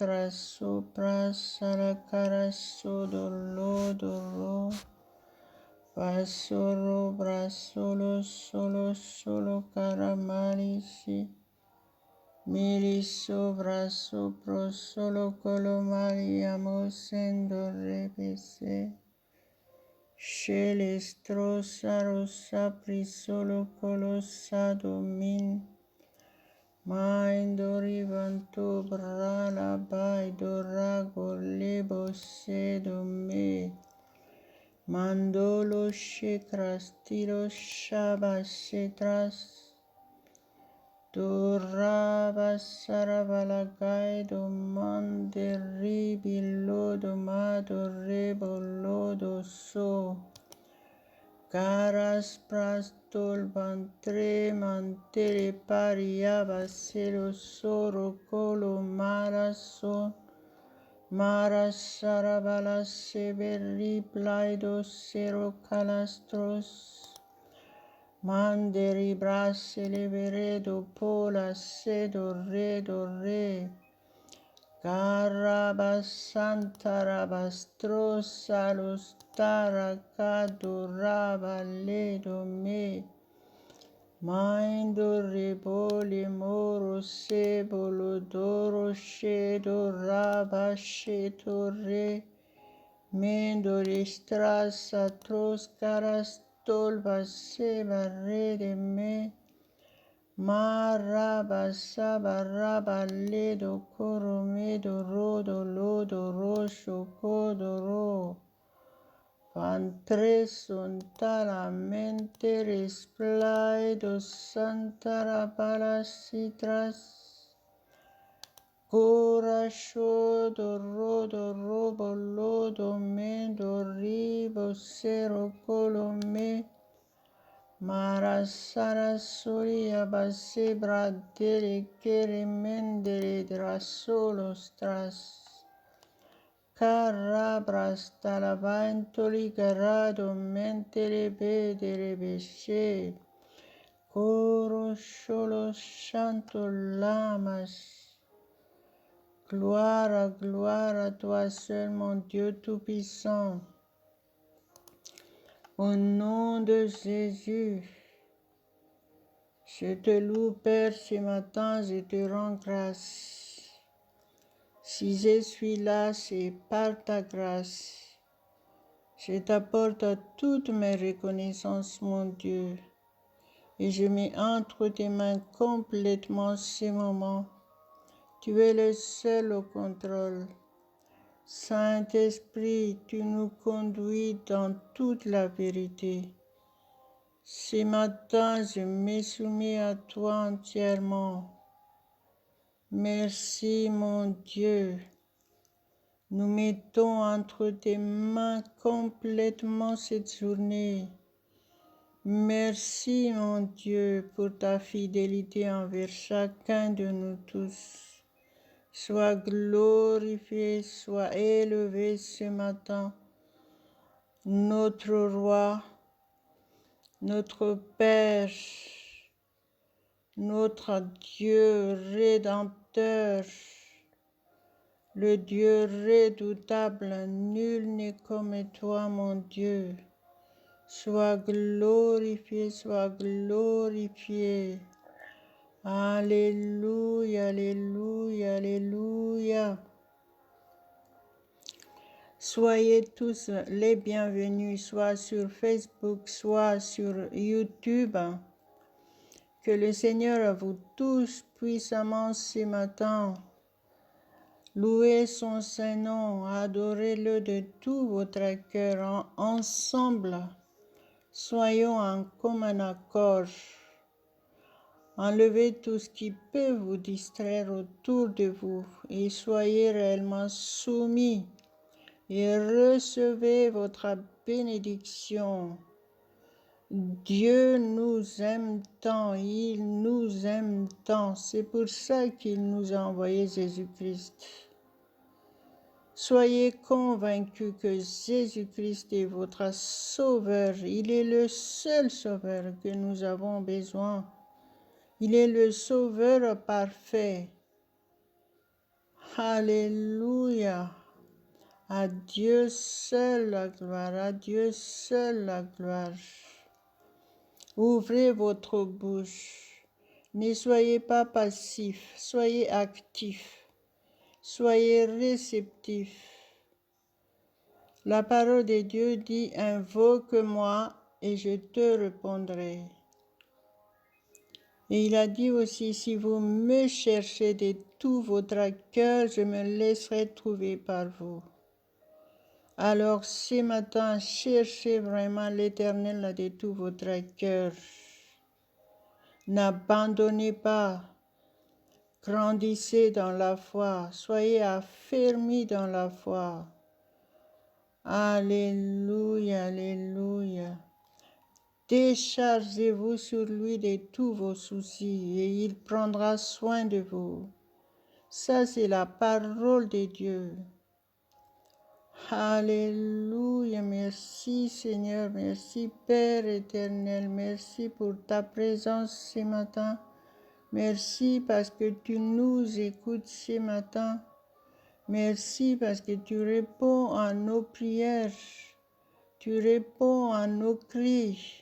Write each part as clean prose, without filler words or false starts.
traso prasaracaraso dolodoro pasoro brasolo solo caramalisi miliso braso prosolo colomaliamo sendo repese Scelestrosa rossa prisolo colossa domin Maindo rivanto brala baido rago lebo sedo me Mandolo shekras tiro shaba setras Doraba sarabalagay do mande ribilo do mado rebolo do so Caras prastol bantre mantere pariaba sero soro colo marason Maras sarabala seberi plaido sero calastros Manderi brasse leveredo pola sedo re Carabassantarabastrosa lo staracado rabaledo me Maindo rebole moro sebolo doro scedo rabasceto re Mendo ristrassa troscaras tolva seba rede me Maraba saba raba ledo coro medo rodo lodo rosho codoro Pantre sontala mente resplaido santara palacitras Cora shodo rodo robo lodo mendo ribo sero colome Marasara soria base bradere kere mendere drasolo stras Carabras talavantoli garado mentere bedere beshe Coro solo santo lamas Gloire à toi seul mon Dieu tout-puissant Au nom de Jésus, je te loue, Père, ce matin, je te rends grâce. Si je suis là, c'est par ta grâce. Je t'apporte toutes mes reconnaissances, mon Dieu, et je mets entre tes mains complètement ces moments. Tu es le seul au contrôle. Saint-Esprit, tu nous conduis dans toute la vérité. Ce matin, je me soumets à toi entièrement. Merci, mon Dieu. Nous mettons entre tes mains complètement cette journée. Merci, mon Dieu, pour ta fidélité envers chacun de nous tous. Sois glorifié, sois élevé ce matin, notre Roi, notre Père, notre Dieu rédempteur, le Dieu redoutable, nul n'est comme toi, mon Dieu. Sois glorifié, sois glorifié. Alléluia, alléluia, alléluia. Soyez tous les bienvenus, soit sur Facebook, soit sur YouTube. Que le Seigneur vous touche puissamment ce matin. Louez son Saint-Nom, adorez-le de tout votre cœur ensemble. Soyons en commun accord. Enlevez tout ce qui peut vous distraire autour de vous et soyez réellement soumis et recevez votre bénédiction. Dieu nous aime tant, il nous aime tant, c'est pour ça qu'il nous a envoyé Jésus-Christ. Soyez convaincus que Jésus-Christ est votre sauveur, il est le seul sauveur que nous avons besoin. Il est le sauveur parfait. Alléluia. À Dieu seul la gloire, à Dieu seul la gloire. Ouvrez votre bouche. Ne soyez pas passif, soyez actif, soyez réceptif. La parole de Dieu dit, invoque-moi et je te répondrai. Et il a dit aussi, si vous me cherchez de tout votre cœur, je me laisserai trouver par vous. Alors ce matin, cherchez vraiment l'Éternel de tout votre cœur. N'abandonnez pas, grandissez dans la foi, soyez affermis dans la foi. Alléluia, alléluia. Déchargez-vous sur lui de tous vos soucis et il prendra soin de vous. Ça, c'est la parole de Dieu. Alléluia, merci Seigneur, merci Père éternel, merci pour ta présence ce matin. Merci parce que tu nous écoutes ce matin. Merci parce que tu réponds à nos prières, tu réponds à nos cris.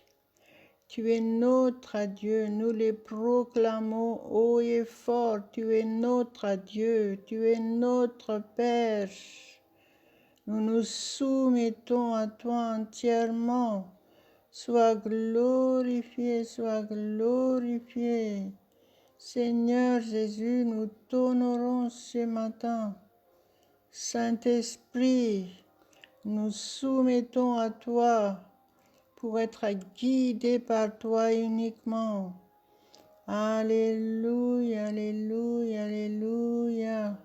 Tu es notre Dieu, nous les proclamons haut et fort. Tu es notre Dieu, tu es notre Père. Nous nous soumettons à toi entièrement. Sois glorifié, sois glorifié. Seigneur Jésus, nous t'honorons ce matin. Saint-Esprit, nous soumettons à toi pour être guidés par toi uniquement. Alléluia, alléluia, alléluia.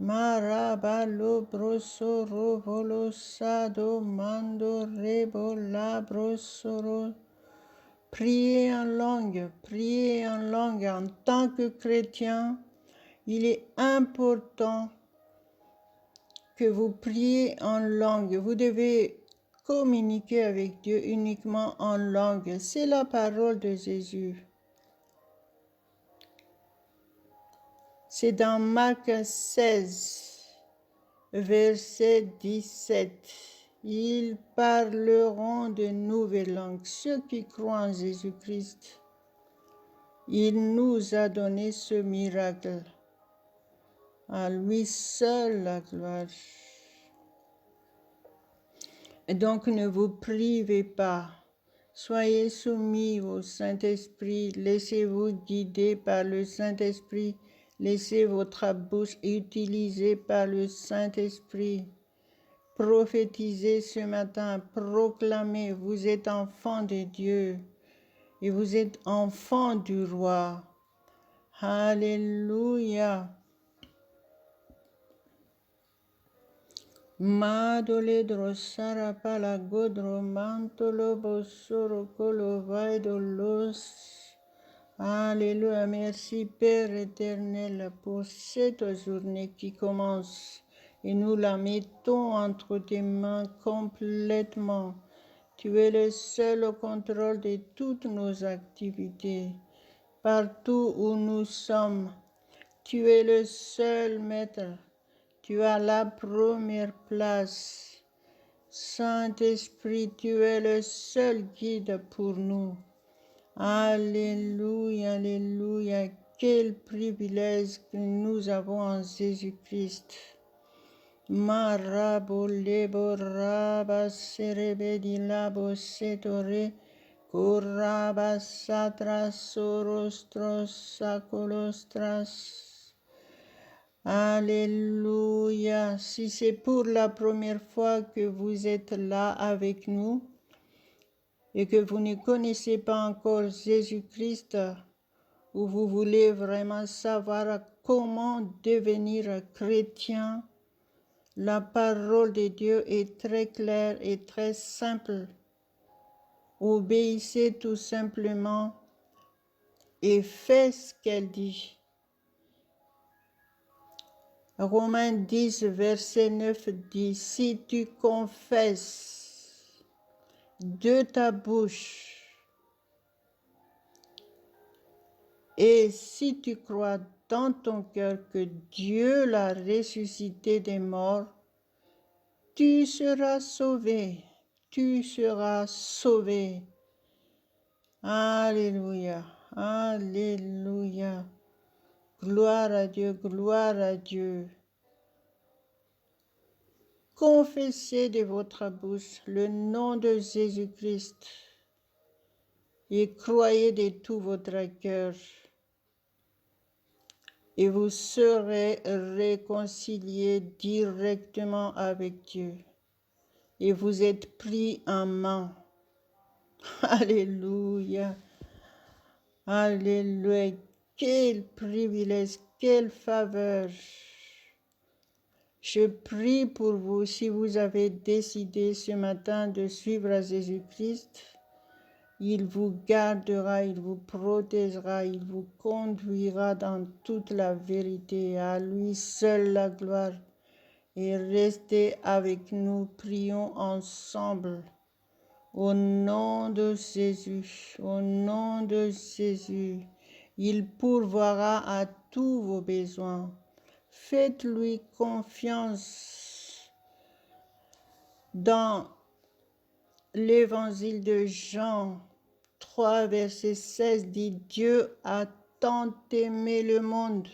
Marabalo brosoro volosado mando rebola brosoro. Priez en langue, priez en langue. En tant que chrétien, il est important que vous priez en langue. Vous devez communiquer avec Dieu uniquement en langue. C'est la parole de Jésus. C'est dans Marc 16, verset 17. Ils parleront de nouvelles langues. Ceux qui croient en Jésus-Christ, il nous a donné ce miracle. À lui seul la gloire. Et donc ne vous privez pas. Soyez soumis au Saint-Esprit. Laissez-vous guider par le Saint-Esprit. Laissez votre bouche utilisée par le Saint-Esprit. Prophétisez ce matin, proclamez, vous êtes enfant de Dieu et vous êtes enfant du roi. Alléluia. Madole drosara pala godro mantolo bosoro kolo vaidolos. Alléluia, merci Père éternel pour cette journée qui commence et nous la mettons entre tes mains complètement. Tu es le seul au contrôle de toutes nos activités. Partout où nous sommes, tu es le seul maître. Tu as la première place. Saint-Esprit, tu es le seul guide pour nous. Alléluia, alléluia. Quel privilège que nous avons en Jésus-Christ. Marabo lebo raba serebe di labo setore kuraba satra sorostros sakolostras. Alléluia. Si c'est pour la première fois que vous êtes là avec nous et que vous ne connaissez pas encore Jésus-Christ, ou vous voulez vraiment savoir comment devenir chrétien, la parole de Dieu est très claire et très simple. Obéissez tout simplement et faites ce qu'elle dit. Romains 10, verset 9 dit, si tu confesses de ta bouche et si tu crois dans ton cœur que Dieu l'a ressuscité des morts, tu seras sauvé. Tu seras sauvé. Alléluia. Alléluia. Gloire à Dieu, gloire à Dieu. Confessez de votre bouche le nom de Jésus-Christ et croyez de tout votre cœur et vous serez réconciliés directement avec Dieu et vous êtes pris en main. Alléluia. Alléluia. Quel privilège, quelle faveur. Je prie pour vous, si vous avez décidé ce matin de suivre Jésus-Christ, il vous gardera, il vous protégera, il vous conduira dans toute la vérité. À lui seul la gloire. Et restez avec nous, prions ensemble. Au nom de Jésus, au nom de Jésus, il pourvoira à tous vos besoins. Faites-lui confiance. Dans l'évangile de Jean 3, verset 16 dit, Dieu a tant aimé le monde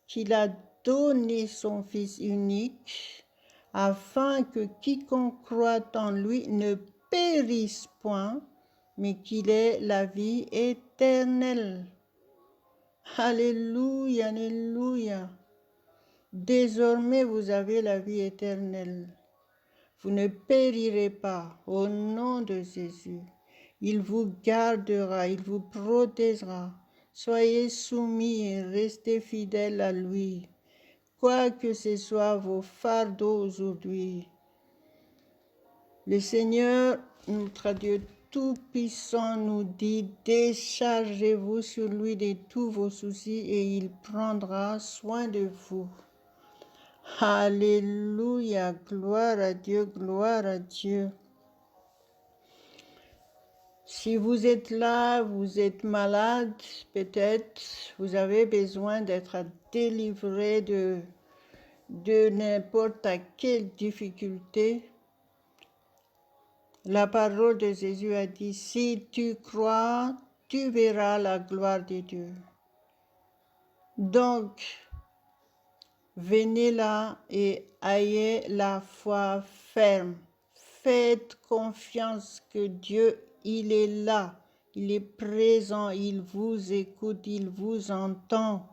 qu'il a donné son Fils unique, afin que quiconque croit en lui ne périsse point, mais qu'il ait la vie éternelle. Alléluia, alléluia. Désormais, vous avez la vie éternelle. Vous ne périrez pas au nom de Jésus. Il vous gardera, il vous protégera. Soyez soumis et restez fidèles à lui. Quoi que ce soit vos fardeaux aujourd'hui, le Seigneur, notre Dieu Tout-Puissant, nous dit, déchargez-vous sur lui de tous vos soucis et il prendra soin de vous. Alléluia, gloire à Dieu, gloire à Dieu. Si vous êtes là, vous êtes malade, peut-être vous avez besoin d'être délivré de n'importe quelle difficulté. La parole de Jésus a dit, si tu crois, tu verras la gloire de Dieu. Donc, venez là et ayez la foi ferme. Faites confiance que Dieu, il est là, il est présent, il vous écoute, il vous entend.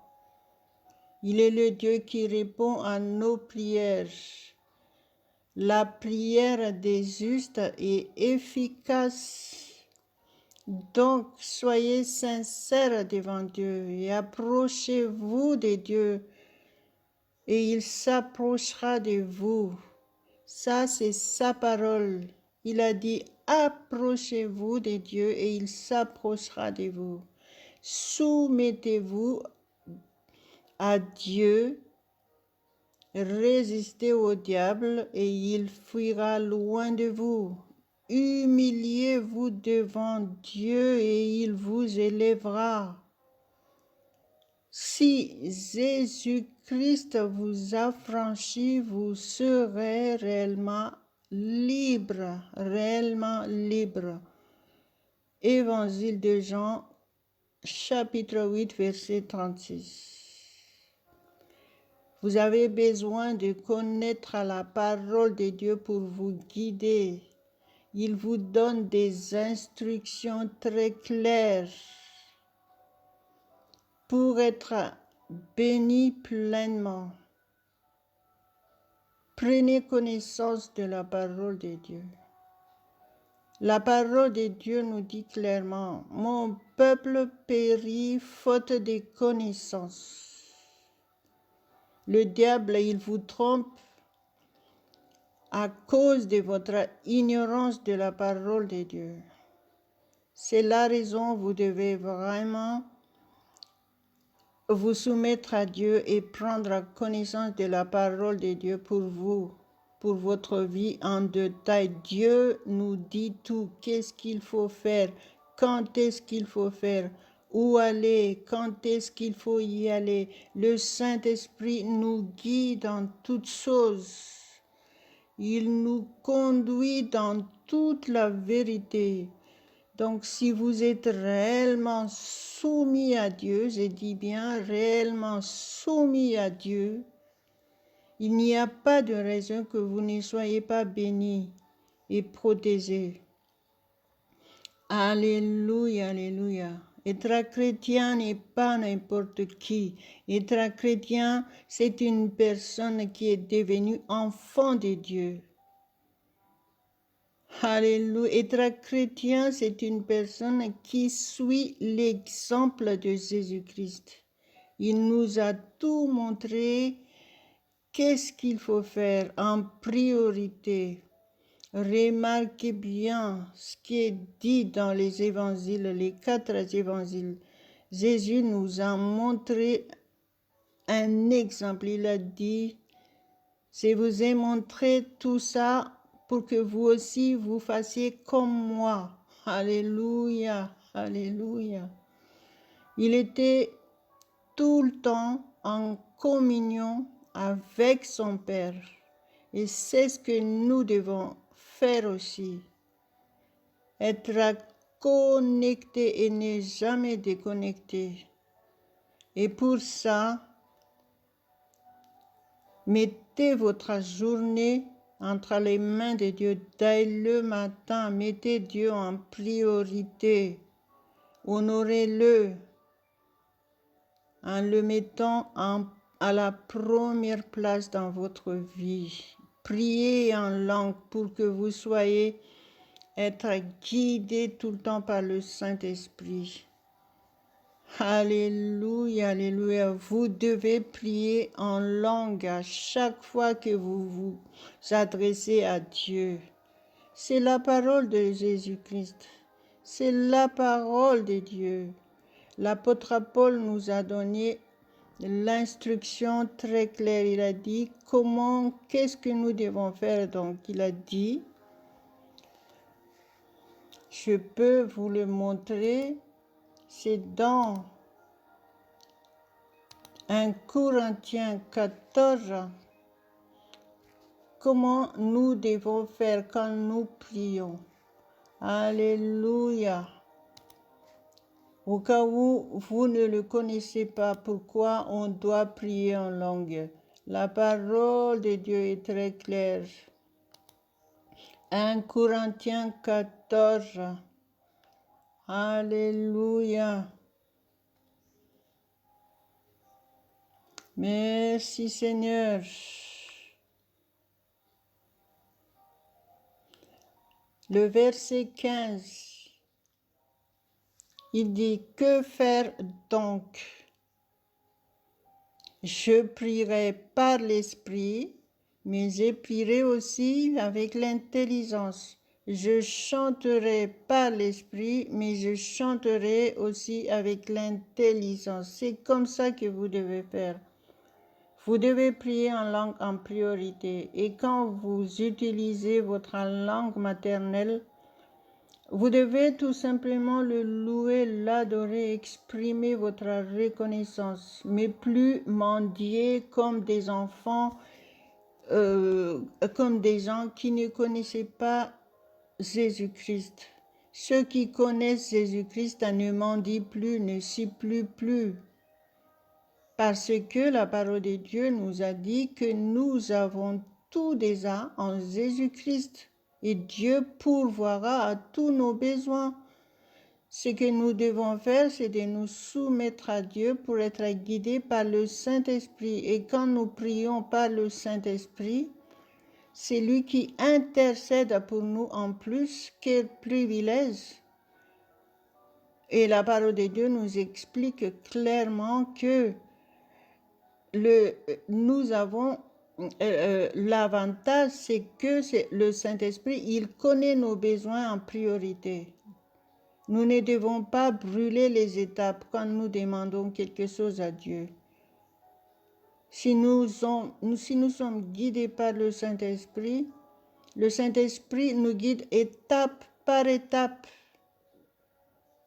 Il est le Dieu qui répond à nos prières. La prière des justes est efficace. Donc, soyez sincères devant Dieu et approchez-vous de Dieu et il s'approchera de vous. Ça, c'est sa parole. Il a dit, approchez-vous de Dieu et il s'approchera de vous. Soumettez-vous à Dieu, résistez au diable et il fuira loin de vous. Humiliez-vous devant Dieu et il vous élèvera. Si Jésus-Christ vous affranchit, vous serez réellement libre, réellement libre. Évangile de Jean, chapitre 8, verset 36. Vous avez besoin de connaître la parole de Dieu pour vous guider. Il vous donne des instructions très claires pour être béni pleinement. Prenez connaissance de la parole de Dieu. La parole de Dieu nous dit clairement, mon peuple périt faute de connaissance. Le diable, il vous trompe à cause de votre ignorance de la parole de Dieu. C'est la raison vous devez vraiment vous soumettre à Dieu et prendre connaissance de la parole de Dieu pour vous, pour votre vie en détail. Dieu nous dit tout, qu'est-ce qu'il faut faire, quand est-ce qu'il faut faire, où aller, quand est-ce qu'il faut y aller. Le Saint-Esprit nous guide dans toutes choses. Il nous conduit dans toute la vérité. Donc si vous êtes réellement soumis à Dieu, je dis bien réellement soumis à Dieu, il n'y a pas de raison que vous ne soyez pas bénis et protégés. Alléluia, alléluia. Être un chrétien n'est pas n'importe qui. Être un chrétien, c'est une personne qui est devenue enfant de Dieu. Alléluia. Être un chrétien, c'est une personne qui suit l'exemple de Jésus-Christ. Il nous a tout montré. Qu'est-ce qu'il faut faire en priorité? Remarquez bien ce qui est dit dans les évangiles, les 4 évangiles. Jésus nous a montré un exemple. Il a dit, je vous ai montré tout ça pour que vous aussi vous fassiez comme moi. Alléluia, alléluia. Il était tout le temps en communion avec son Père. Et c'est ce que nous devons faire aussi. Être connecté et ne jamais déconnecté. Et pour ça, mettez votre journée entre les mains de Dieu dès le matin. Mettez Dieu en priorité. Honorez-le en le mettant à la première place dans votre vie. Priez en langue pour que vous soyez être guidé tout le temps par le Saint-Esprit. Alléluia, alléluia. Vous devez prier en langue à chaque fois que vous vous adressez à Dieu. C'est la parole de Jésus-Christ. C'est la parole de Dieu. L'apôtre Paul nous a donné l'instruction très claire. Il a dit qu'est-ce que nous devons faire. Donc il a dit, je peux vous le montrer, c'est dans 1 Corinthiens 14, comment nous devons faire quand nous prions. Alléluia. Au cas où vous ne le connaissez pas, pourquoi on doit prier en langue. La parole de Dieu est très claire. 1 Corinthiens 14. Alléluia. Merci Seigneur. Le verset 15. Il dit, que faire donc? Je prierai par l'esprit, mais je prierai aussi avec l'intelligence. Je chanterai par l'esprit, mais je chanterai aussi avec l'intelligence. C'est comme ça que vous devez faire. Vous devez prier en langue en priorité. Et quand vous utilisez votre langue maternelle, vous devez tout simplement le louer, l'adorer, exprimer votre reconnaissance, mais plus mendier comme des enfants, comme des gens qui ne connaissaient pas Jésus-Christ. Ceux qui connaissent Jésus-Christ ne mendient plus, ne supplient plus. Parce que la parole de Dieu nous a dit que nous avons tout déjà en Jésus-Christ. Et Dieu pourvoira à tous nos besoins. Ce que nous devons faire, c'est de nous soumettre à Dieu pour être guidés par le Saint-Esprit. Et quand nous prions par le Saint-Esprit, c'est lui qui intercède pour nous en plus. Quel privilège! Et la parole de Dieu nous explique clairement que nous avons l'avantage, c'est que le Saint-Esprit, il connaît nos besoins en priorité. Nous ne devons pas brûler les étapes quand nous demandons quelque chose à Dieu. Si nous sommes guidés par le Saint-Esprit nous guide étape par étape.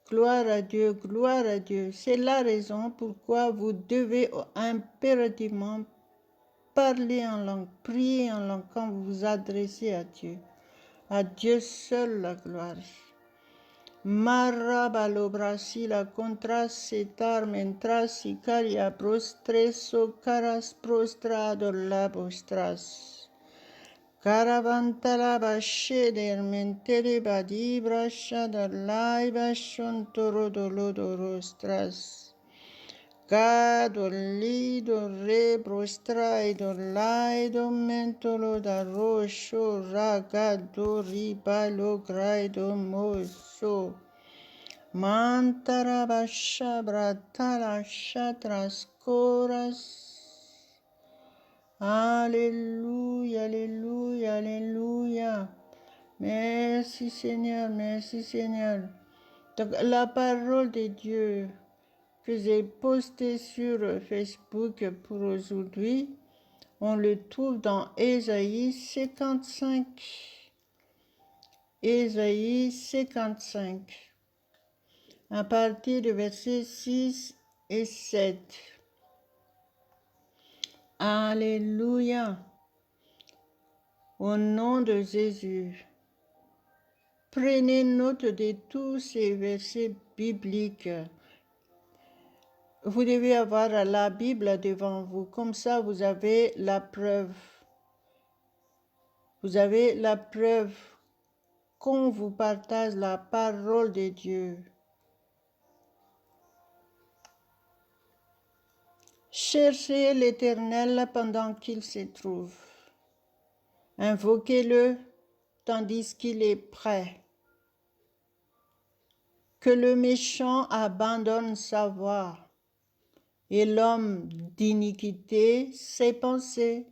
gloire à Dieu, gloire à Dieu. C'est la raison pourquoi vous devez impérativement parler en langue, prier en langue quand vous vous adressez à Dieu. À Dieu seul la gloire. Marabalobrasi la contras setar mentras icaria prostreso caras prostrado labostras. Caravantala basheder mentere badibra shadar laiba shontoro dolodorostras. Cadolido re prostraido laido mentolo da rosho ragado ribalo graido moso. Mantarabasha bratala shatras coras. Alléluia, alléluia, alléluia. Merci Seigneur, merci Seigneur. Donc, la parole de Dieu que j'ai posté sur Facebook pour aujourd'hui, on le trouve dans Ésaïe 55. Ésaïe 55, à partir du verset 6 et 7. Alléluia. Au nom de Jésus, prenez note de tous ces versets bibliques. Vous devez avoir la Bible devant vous, comme ça vous avez la preuve. Vous avez la preuve qu'on vous partage la parole de Dieu. Cherchez l'Éternel pendant qu'il se trouve. Invoquez-le tandis qu'il est prêt. Que le méchant abandonne sa voie et l'homme d'iniquité ses pensées,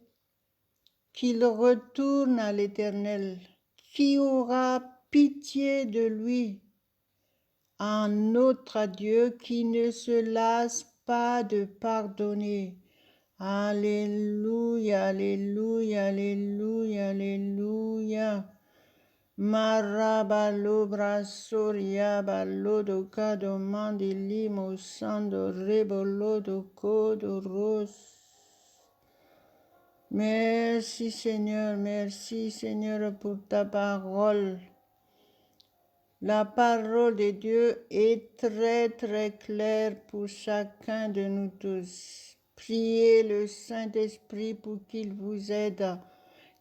qu'il retourne à l'Éternel, qui aura pitié de lui, un notre Dieu qui ne se lasse pas de pardonner. Alléluia, alléluia, alléluia, alléluia. Marabalo brasoria balodo cado mandilimo sando rebolodo codo ros. Merci Seigneur pour ta parole. La parole de Dieu est très très claire pour chacun de nous tous. Priez le Saint-Esprit pour qu'il vous aide,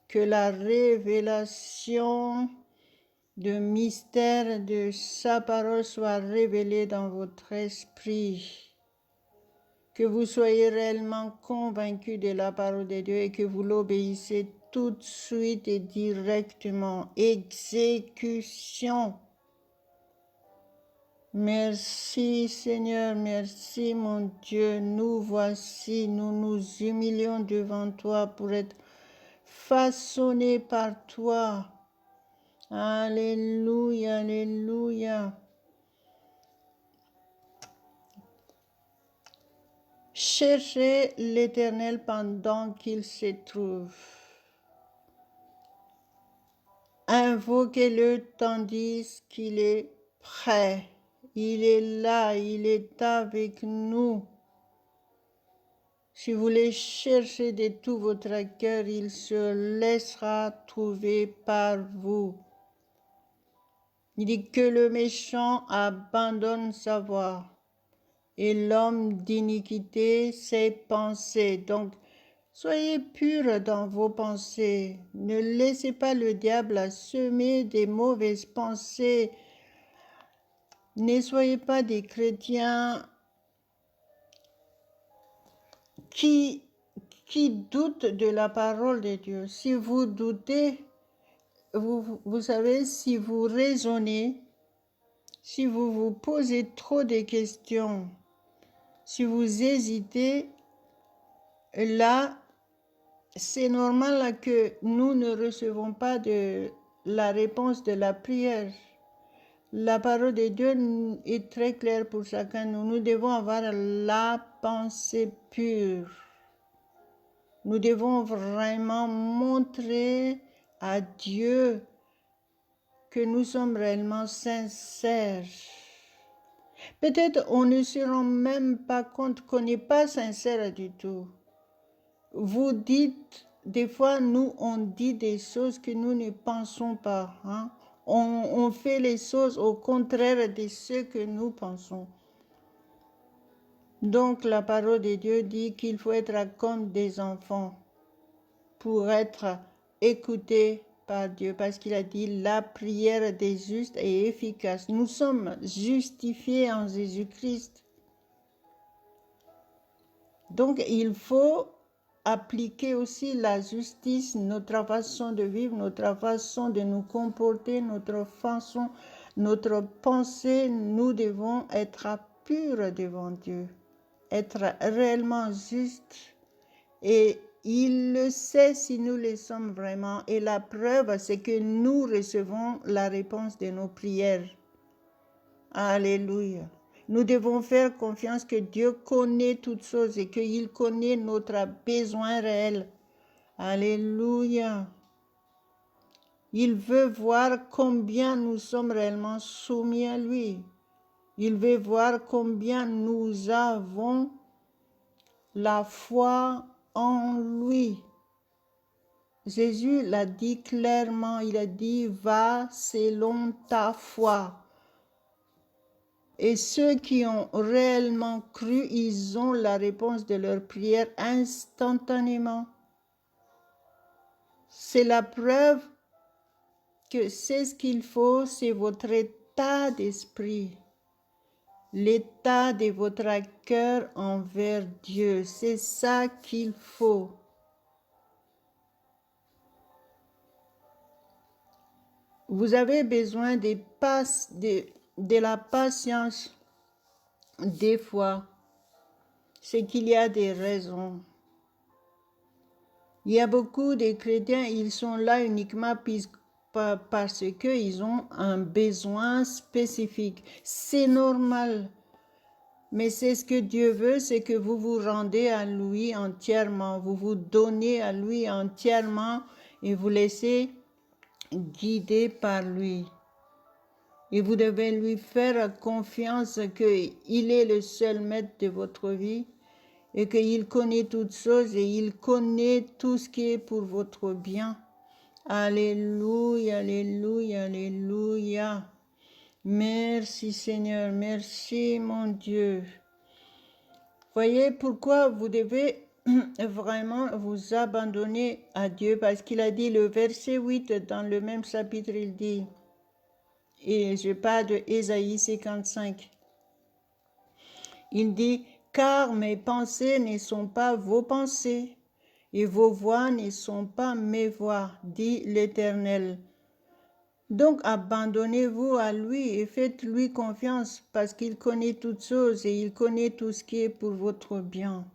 que la révélation de mystère de sa parole soit révélée dans votre esprit, que vous soyez réellement convaincus de la parole de Dieu et que vous l'obéissez tout de suite et directement. Exécution. Merci Seigneur, merci mon Dieu, nous voici, nous nous humilions devant toi pour être façonnés par toi. Alléluia, alléluia. Cherchez l'Éternel pendant qu'il se trouve. Invoquez-le tandis qu'il est prêt. Il est là, il est avec nous. Si vous le cherchez de tout votre cœur, il se laissera trouver par vous. Il dit que le méchant abandonne sa voie et l'homme d'iniquité ses pensées. Donc, soyez purs dans vos pensées. Ne laissez pas le diable semer des mauvaises pensées. Ne soyez pas des chrétiens qui doutent de la parole de Dieu. Si vous doutez, vous savez, si vous raisonnez, si vous vous posez trop de questions, si vous hésitez, là, c'est normal que nous ne recevons pas de la réponse de la prière. La parole de Dieu est très claire pour chacun de nous. Nous devons avoir la pensée pure. Nous devons vraiment montrer à Dieu que nous sommes réellement sincères. Peut-être on ne se rend même pas compte qu'on n'est pas sincère du tout. Vous dites, des fois, nous, on dit des choses que nous ne pensons pas. Hein? On fait les choses au contraire de ce que nous pensons. Donc, la parole de Dieu dit qu'il faut être comme des enfants pour être écoutés par Dieu, parce qu'il a dit la prière des justes est efficace. Nous sommes justifiés en Jésus-Christ. Donc, il faut appliquer aussi la justice, notre façon de vivre, notre façon de nous comporter, notre façon, notre pensée. Nous devons être purs devant Dieu, être réellement justes. Et il le sait si nous le sommes vraiment. Et la preuve, c'est que nous recevons la réponse de nos prières. Alléluia. Nous devons faire confiance que Dieu connaît toutes choses et qu'il connaît notre besoin réel. Alléluia. Il veut voir combien nous sommes réellement soumis à lui. Il veut voir combien nous avons la foi en lui. Jésus l'a dit clairement, il a dit, va selon ta foi. Et ceux qui ont réellement cru, ils ont la réponse de leur prière instantanément. C'est la preuve que c'est ce qu'il faut, c'est votre état d'esprit, l'état de votre cœur envers Dieu. C'est ça qu'il faut. Vous avez besoin de la patience. Des fois, c'est qu'il y a des raisons. Il y a beaucoup de chrétiens, ils sont là uniquement parce qu'ils ont un besoin spécifique. C'est normal. Mais c'est ce que Dieu veut, c'est que vous vous rendez à lui entièrement. Vous vous donnez à lui entièrement et vous laissez guider par lui. Et vous devez lui faire confiance qu'il est le seul maître de votre vie et qu'il connaît toutes choses et il connaît tout ce qui est pour votre bien. Alléluia, alléluia, alléluia. Merci Seigneur, merci mon Dieu. Voyez pourquoi vous devez vraiment vous abandonner à Dieu, parce qu'il a dit, le verset 8 dans le même chapitre, il dit, et je parle de Ésaïe 55, il dit, car mes pensées ne sont pas vos pensées, et vos voix ne sont pas mes voix, dit l'Éternel. Donc abandonnez-vous à lui et faites-lui confiance, parce qu'il connaît toutes choses et il connaît tout ce qui est pour votre bien.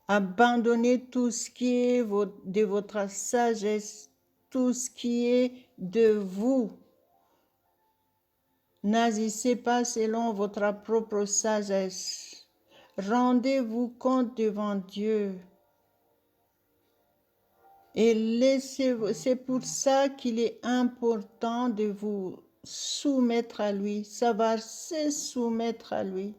Abandonnez tout ce qui est de votre sagesse, tout ce qui est de vous. N'agissez pas selon votre propre sagesse. Rendez-vous compte devant Dieu. Et c'est pour ça qu'il est important de vous soumettre à lui, savoir se soumettre à lui.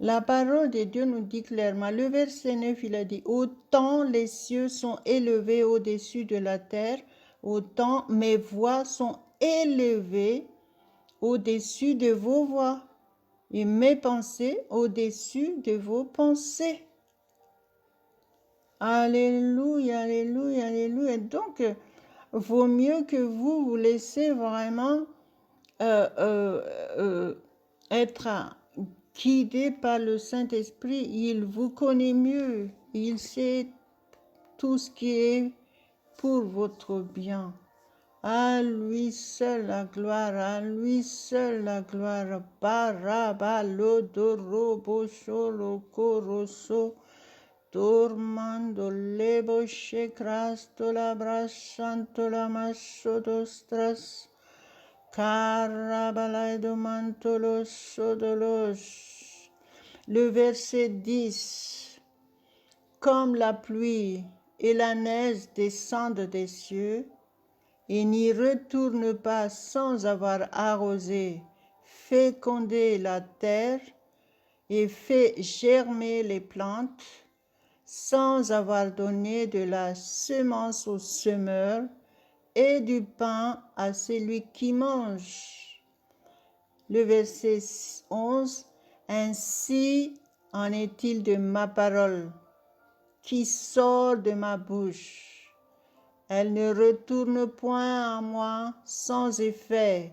La parole de Dieu nous dit clairement, le verset 9, il a dit, autant les cieux sont élevés au-dessus de la terre, autant mes voix sont élevées au-dessus de vos voix et mes pensées au-dessus de vos pensées. Alléluia, alléluia, alléluia. Donc, vaut mieux que vous vous laissez vraiment être guidé par le Saint-Esprit. Il vous connaît mieux. Il sait tout ce qui est pour votre bien. À lui seul la gloire, à lui seul la gloire. Barabalodoro sholo koroso. Dormando lebo shecrasto la brassanto la masso dostras. Carabalaido mantolos sodolos. Le verset 10. Comme la pluie et la neige descendent des cieux et n'y retournent pas sans avoir arrosé, féconder la terre et fait germer les plantes, sans avoir donné de la semence au semeur et du pain à celui qui mange. Le verset 11, ainsi en est-il de ma parole qui sort de ma bouche. Elle ne retourne point à moi sans effet,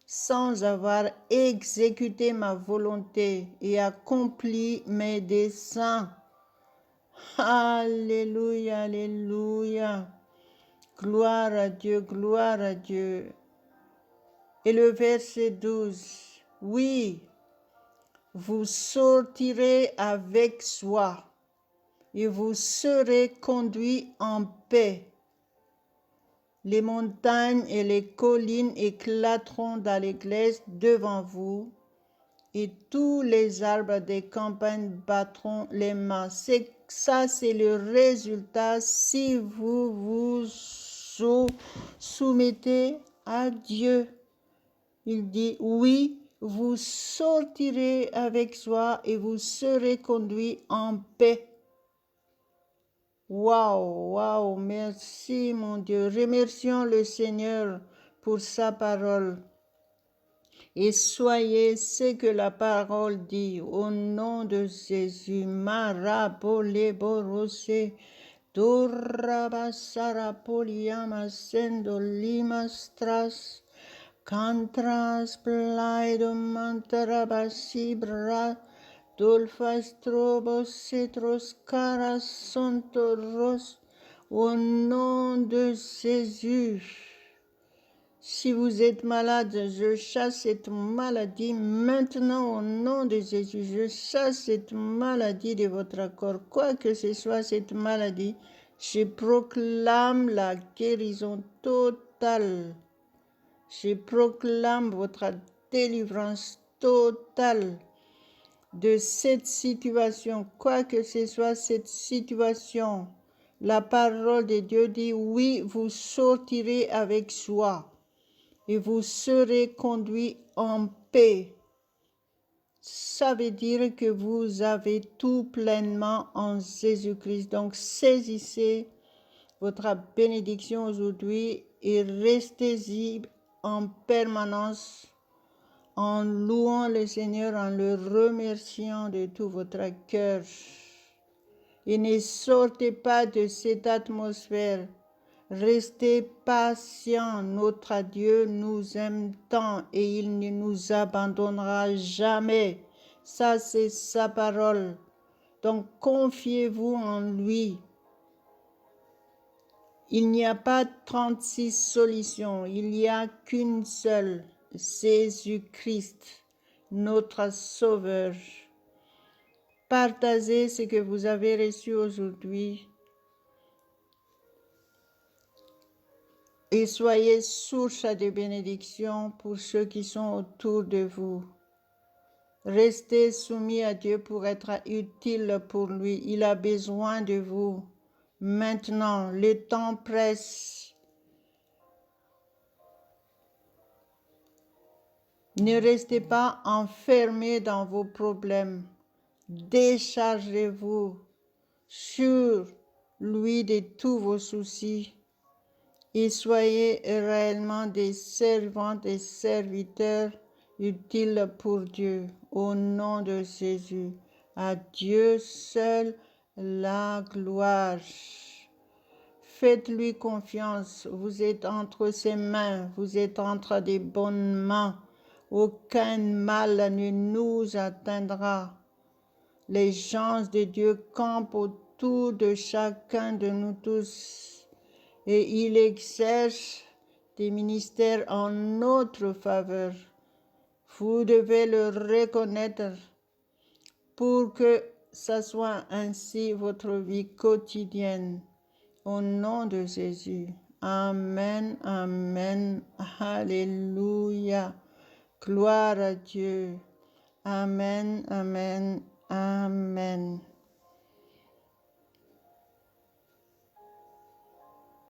sans avoir exécuté ma volonté et accompli mes desseins. Alléluia, alléluia. Gloire à Dieu, gloire à Dieu. Et le verset 12, oui, vous sortirez avec joie et vous serez conduits en paix. Les montagnes et les collines éclateront d'allégresse devant vous, et tous les arbres des campagnes battront les mains. Ça, c'est le résultat si vous vous soumettez à Dieu. Il dit, oui, vous sortirez avec joie et vous serez conduits en paix. Waouh, waouh, merci mon Dieu. Remercions le Seigneur pour sa parole. Et soyez ce que la parole dit au nom de Jésus. Maraboleborose, Dorabasarapoliamasendolimas, Cantras Plaidomantarabasibra, Dolphas trobos cetros caras sontoros, au nom de Jésus. Si vous êtes malade, je chasse cette maladie maintenant au nom de Jésus. Je chasse cette maladie de votre corps. Quoi que ce soit cette maladie, je proclame la guérison totale. Je proclame votre délivrance totale de cette situation. Quoi que ce soit cette situation, la parole de Dieu dit, oui, vous sortirez avec joie et vous serez conduits en paix. Ça veut dire que vous avez tout pleinement en Jésus-Christ. Donc, saisissez votre bénédiction aujourd'hui et restez-y en permanence en louant le Seigneur, en le remerciant de tout votre cœur. Et ne sortez pas de cette atmosphère. Restez patients, notre Dieu nous aime tant et il ne nous abandonnera jamais. Ça, c'est sa parole. Donc, confiez-vous en lui. Il n'y a pas 36 solutions, il n'y a qu'une seule, Jésus-Christ, notre Sauveur. Partagez ce que vous avez reçu aujourd'hui. Et soyez source de bénédiction pour ceux qui sont autour de vous. Restez soumis à Dieu pour être utile pour lui. Il a besoin de vous. Maintenant, le temps presse. Ne restez pas enfermés dans vos problèmes. Déchargez-vous sur lui de tous vos soucis. Et soyez réellement des servantes et serviteurs utiles pour Dieu, au nom de Jésus. À Dieu seul la gloire. Faites-lui confiance, vous êtes entre ses mains, vous êtes entre des bonnes mains. Aucun mal ne nous atteindra. Les gens de Dieu campent autour de chacun de nous tous. Et il exerce des ministères en notre faveur. Vous devez le reconnaître pour que ça soit ainsi votre vie quotidienne. Au nom de Jésus. Amen, amen, alléluia. Gloire à Dieu. Amen, amen, amen.